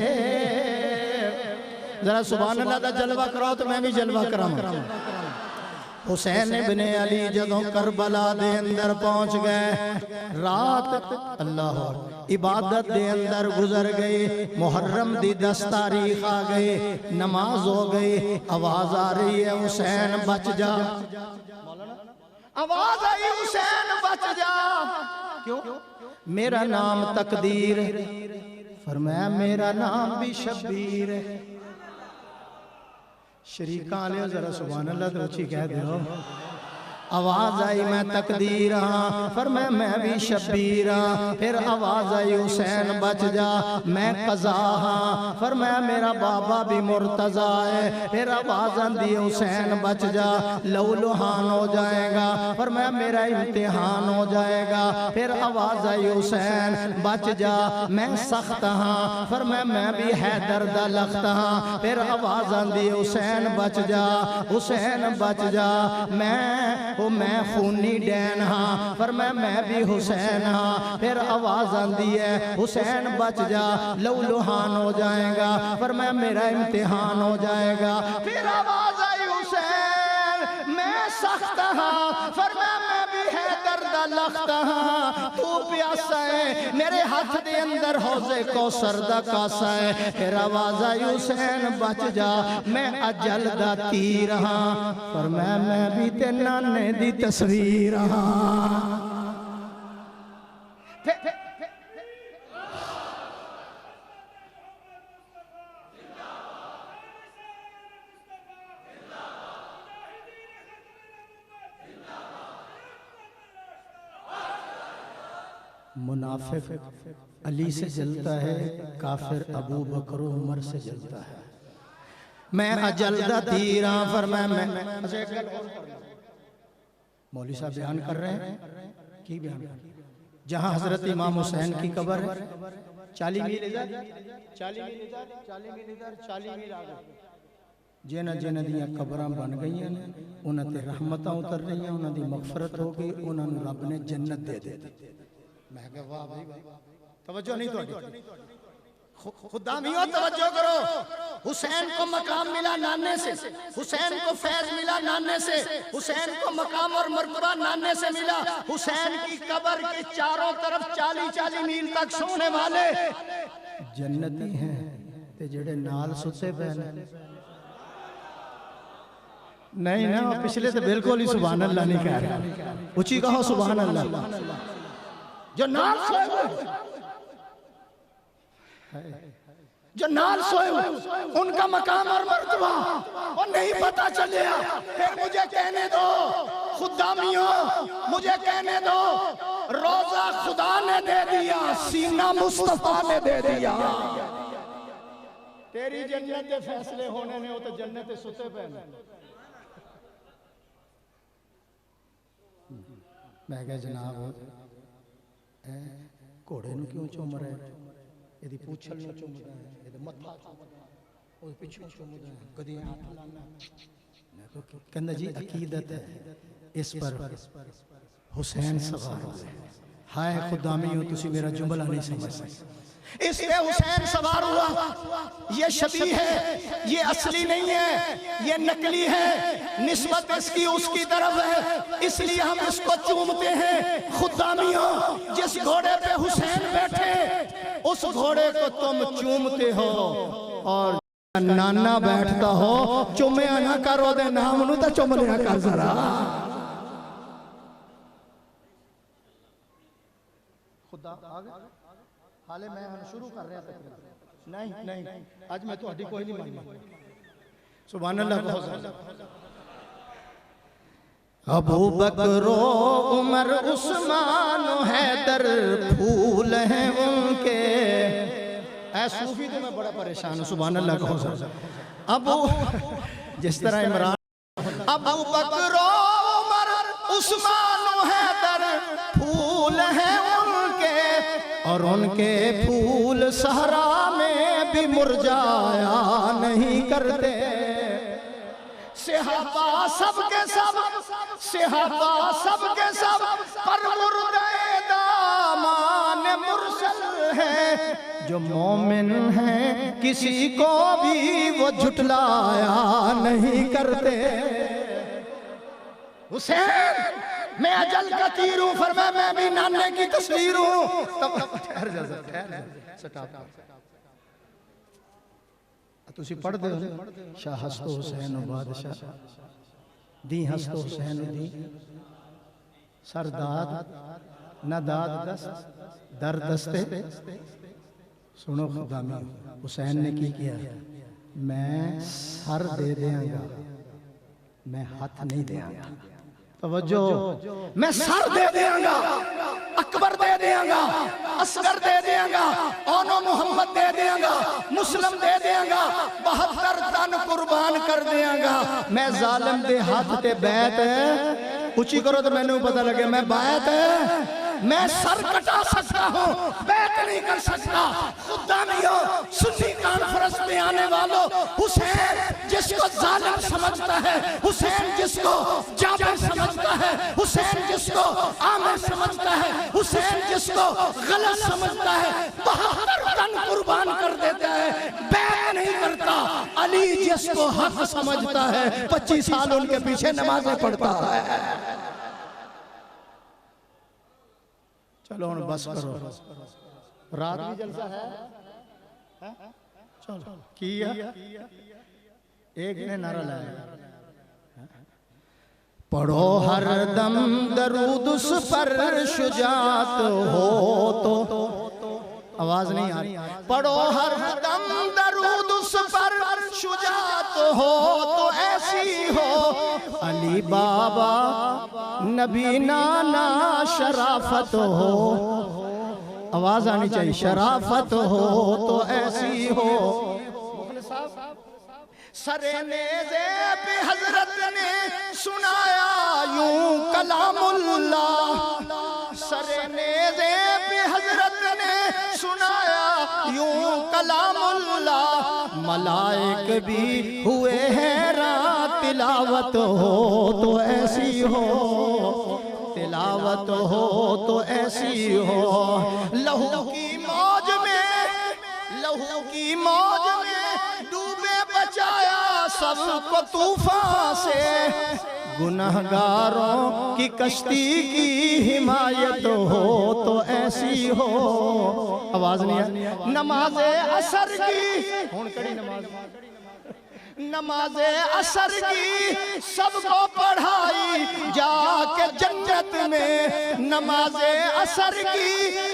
जरा सुभान अल्लाह दा जलवा कराओ तो मैं भी जलवा कराऊं। हुसैन इब्न अली जदों करबला दे अंदर पहुंच गए, रात अल्लाह इबादत दे अंदर गुजर गए। मुहर्रम दी 10 तारीख आ गई, नमाज हो गई, आवाज आ रही है हुसैन बच जा। आवाज आई हुसैन बच जा। क्यों? मेरा नाम तकदीर, फरमाया मेरा नाम भी शब्बीर है। शरीका ले जरा सुभान अल्लाह तो अच्छी कह दो। आवाज आई मैं तकदीर हाँ, फरमाया मैं भी शब्बीर हाँ। फिर आवाज आई हुसैन बच जा, मैं कज़ा हाँ, फरमाया मेरा बाबा भी मुर्तज़ा है। फिर आवाज आंदी हुसैन बच जा, लहू लुहान हो जाएगा, फरमाया मेरा इम्तिहान हो जाएगा। फिर आवाज आई हुसैन बच जा, मैं सख्त हाँ, फरमाया मैं भी हैदर दा लख्त हाँ। फिर आवाज आंदी हुसैन बच जा, हुसैन बच जा, मैं खूनी डैन हाँ, फरमाया मैं भी हुसैन हाँ। फिर आवाज आंदी है हुसैन बच जा, लहू लुहान हो जाएगा, फरमाया मेरा इम्तिहान हो जाएगा। फिर आवाज आई हुसैन मैं सख्त हाँ, फरमाया मैं भी हैदर दा लख्त हाँ। तू प्यासा है, मेरे हाथ दे अंदर हौज़े कौसर दा कासा है। फिर आवाज आई हुसैन बच जा, मैं अजल दा तीर हाँ, फरमाया मैं भी ते नाने दी तस्वीर हाँ। मुनाफिक अली से जलता है, काफिर अबू बकर उमर से जलता है। मैं अजलदा तीरा फरमाया मैं मौलवी साहब बयान कर रहे हैं की बयान कर रहे हैं? जहां हजरत इमाम हुसैन की कब्र है 40 मील इधर 40 मील इधर 40 मील इधर 40 मील आगे जिन्हां जिन्हां दियां कब्रां बन गईयां ने उन्हां ते रहमतां उतर रहीआं, उन्हां दी मगफरत हो गई, उन्हां नूं रब ने जन्नत दे दी। मैं कहा वाह भाई तवज्जो नहीं थोड़ी खुदा मियो तवज्जो करो। हुसैन को मकाम मिला नाने से, हुसैन को फैज मिला नाने से, हुसैन को मकाम और मर्तबा नाने से मिला। हुसैन की कब्र के चारों तरफ 40-40 मील तक सोने वाले जन्नती हैं ते जेड़े नाल सुते पे नहीं ना, पिछले तो बिल्कुल ही सुभान अल्लाह नहीं कह रहे, ऊंची कहो सुभान अल्लाह। जो नाल सोए जो नाल सोए उनका मकाम और मर्तबा और नहीं पता चलिया। फिर मुझे कहने दो खुदामियों, मुझे कहने दो रोजा खुदा ने दे दिया, सीना मुस्तफा ने दे दिया। तेरी जन्नत के फैसले होने ने, वो तो जन्नत के सुते पे। मैं कहा जनाब घोड़े नूं क्यों चुम रहे, ਇਹਦੀ पूछल ਨੂੰ ਚੁੰਮਦਾ ਹੈ, ਇਹਦਾ ਮੱਥਾ ਚੁੰਮਦਾ ਹੈ, ਉਹ ਪਿੱਛੋਂ ਚੁੰਮਦਾ ਹੈ, ਕਦੀ ਹੱਥ ਲਾਣਾ। मैं तो कहना जी अकीदत है इस पर हुसैन सवार हुए। हाय खुदामियों तुसी मेरा जुमला नहीं समझ सकते। इस पे हुसैन सवार हुआ, ये शबी है, ये असली नहीं है, ये नकली है, निस्बत इसकी उसकी तरफ है, इसलिए हम इसको चूमते हैं। खुदामियों जिस घोड़े पे हुसैन बैठे उस घोड़े को तुम चूमते हो, और नाना बैठता हो चुम्या ना करो दे नाम नू तो चुम लिया कर जरा। खुदा हाले मैं शुरू कर रहा था। नहीं नहीं आज मैं तो कोई नहीं मानी। सुभान अल्लाह। अबू बकर उमर उस्मान हैदर फूल हैं उनके। सूफी तो मैं बड़ा परेशान हूँ। सुभान अल्लाह कहो सर। अबू जिस तरह इमरान अबू बकर उमर उस्मान हैदर फूल हैं उनके, और उनके फूल सहरा में भी मुरझाया नहीं करते। सिहाबा सबके सब, सिहाबा सबके सब पर मुर्दे दामान मुरसल है। जो मोमिन है किसी को भी वो झुटलाया नहीं करते। हुसैन मैं अजल का तीर हूं, फरमाया मैं भी नाने की तस्वीर हूं। ठहर जा तुसी पढ़ दे शाह हस्तो हुसैन बादशाह दी हस्तो हुसैन दी सरदाद न दाद दस्त दर दस्ते। सुनो खुदामी हुसैन ने की किया, मैं सर दे देंगा, मैं हाथ नहीं देंगा। तवज्जो, मैं सर दे देंगा, अकबर दे देंगा, असगर दे देंगा, ओनो मोहम्मद दे देंगा, मुस्लिम दे देंगा, 72 तन कुर्बान कर देंगा। मैं जालिम दे हाथ ते बैत ऊंची करो तो मैंने पता लगे मैं बैत मैं सर कटा सकता हूँ, बैत नहीं कर सकता। खुदा मियों सुन्नी कॉन्फ्रेंस में आने वालों, हुसैन जिसको जालिम समझता है, हुसैन जिसको जाबिर समझता है, हुसैन जिसको आमिर समझता है, हुसैन जिसको गलत समझता है, 72 तन कुर्बान कर देता है, बैत नहीं करता। अली जिसको हक समझता है 25 साल उनके पीछे नमाजें पढ़ता है। चलो बस करो, रात भी जलसा है। चलो किया एक ने नारा लाया, पढ़ो हर दम दरूद उस पर शुजात हो तो। आवाज नहीं आ रही। पढ़ो हर दम दरूद उस पर शुजात हो तो ऐसी हो अली बाबा नबी नाना शराफत हो। आवाज आनी चाहिए। शराफत हो तो ऐसी हो। सरेनेज़े पे हजरत ने सुनाया यूं कलामुल्लाह, सरेनेज़े पे हजरत ने सुनाया यूं कलामुल्लाह। मलाइक भी हुए हैरान, तिलावत हो तो ऐसी हो, तिलावत हो तो ऐसी हो। लहू की मौज में, लहू की मौज में डूबे बचाया सबको तूफान से। गुनहगारों की कश्ती की हिमायत हो तो ऐसी हो। आवाज नहीं है। नमाज़े असर की, नमाज़े असर की सबको पढ़ाई जाके जन्नत में। नमाज़े असर की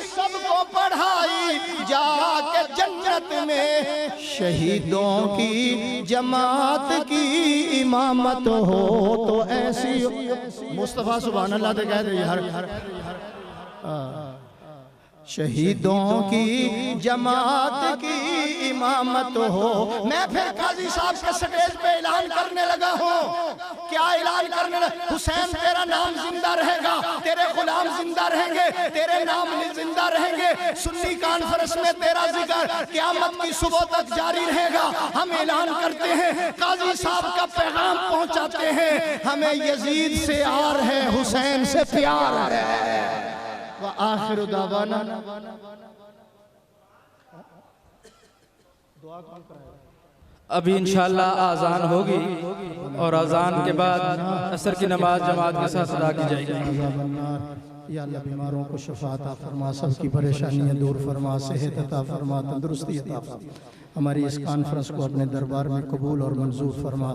सबको पढ़ाई जाके जन्नत में। शहीदों की जमात की इमामत हो तो ऐसी हो। मुस्तफ़ा सुभान अल्लाह तो कह दे हर शहीदों की जमात की इमामत हो। मैं फिर काजी साहब के स्टेज पे ऐलान करने लगा हूँ। क्या ऐलान करने लगा? हुसैन तेरा नाम जिंदा रहेगा, तेरे गुलाम जिंदा रहेंगे, तेरे नाम जिंदा रहेंगे। सुन्नी कॉन्फ्रेंस में तेरा जिक्र क़यामत की सुबह तक जारी रहेगा। हम ऐलान करते हैं, काजी साहब का पैगाम पहुँचाते हैं, हमें यजीद से आर है, हुसैन से प्यार है। आखिर दावाना अभी इंशाअल्लाह आज़ान होगी और आज़ान के बाद असर की नमाज जमात के साथ अदा की जाएगी। या अल्लाह बीमारों को शफा अता फरमा, सबकी परेशानियां दूर फरमा, सेहत अता फरमा, तंदुरुस्ती अता फरमा। हमारी इस कॉन्फ्रेंस को अपने दरबार में कबूल और मंजूर फरमा।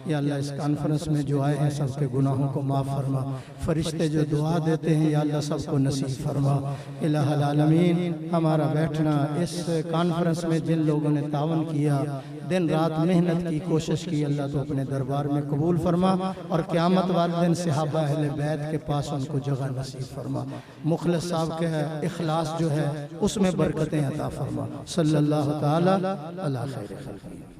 या अल्लाह इस कॉन्फ्रेंस में जो आए हैं सबके गुनाहों को माफ़ फरमा। फरिश्ते जो दुआ देते हैं या अल्लाह सबको नसीब फरमा। इलाहुल आलमीन हमारा बैठना इस कॉन्फ्रेंस में जिन लोगों ने तावन किया, दिन रात मेहनत की कोशिश की, अल्लाह तो अपने दरबार में कबूल फरमा और क़यामत वाले दिन सहाबा अहले बैत के पास उनको जगह नसीब फरमा। मुखलिस साहब के इखलास जो है उसमें बरकतें अता फरमा। सल्लल्लाहु तआला अला खैर खल्क़ी।